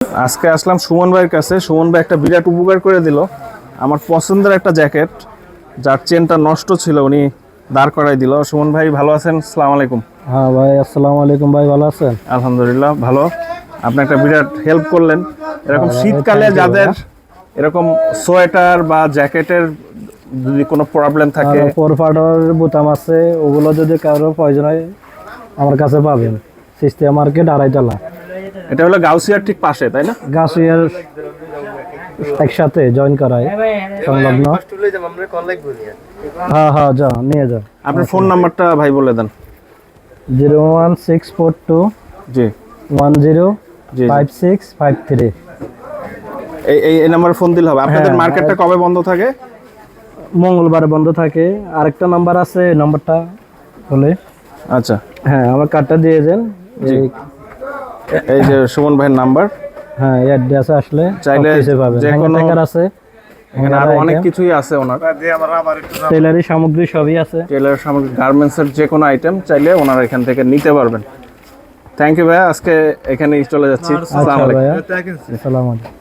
আজকে আসলাম সুমন ভাইয়ের কাছে। সুমন ভাই একটা বিরাট উপকার করে দিল। আমার পছন্দের একটা জ্যাকেট, যার চেনটা নষ্ট ছিল, উনি দাঁড় করাই দিল। সুমন ভাই ভালো আছেন? আসসালামু আলাইকুম। হ্যাঁ ভাই, আসসালামু আলাইকুম ভাই, ভালো আছেন? আলহামদুলিল্লাহ ভালো। আপনি একটা বিরাট হেল্প করলেন। এরকম শীতকালে thank you যাদের ভাইয়া। এরকম সোয়েটার বা জ্যাকেটের যদি কোনো প্রবলেম থাকে, আর ফোরফাটার বোতাম আছে, ওগুলো যদি কারো প্রয়োজন হয় আমার কাছে পাবেন। সিস্টেম মার্কেট আড়াইতলা, এটা হলো গাউসিয়ার ঠিক পাশে, তাই না? গাছুয়ার একসাথে জয়েন করায় সংলগ্ন। হ্যাঁ হ্যাঁ, যাও নিয়ে যাও। আপনার ফোন নাম্বারটা ভাই বলে দেন। 01642 জি 105653। এই নাম্বারে ফোন দিলে হবে। আপনাদের হ্যাঁ, মার্কেটটা কবে বন্ধ থাকে? মঙ্গলবার বন্ধ থাকে। আরেকটা নাম্বার আছে, এই নাম্বারটা বলে। আচ্ছা, হ্যাঁ, আমার কার্ডটা দিয়ে যান। জি। এই যে সুমন ভাইয়ের নাম্বার। হ্যাঁ, এই অ্যাড্রেসে আসলে চাইলে সবকিছু পাবেন। যে কোনো হ্যাঙ্গার আছে, এখানে আরো অনেক কিছুই আছে ওনার। টেলারি সামগ্রী সবই আছে। টেলার সামগ্রী, গার্মেন্টসের যে কোনো আইটেম চাইলে ওনার এখান থেকে নিতে পারবেন। থ্যাংক ইউ ভাইয়া, আজকে এখানেই চলে যাচ্ছি। আচ্ছা আসসালামু আলাইকুম। ভাইয়া, আসসালামু আলাইকুম।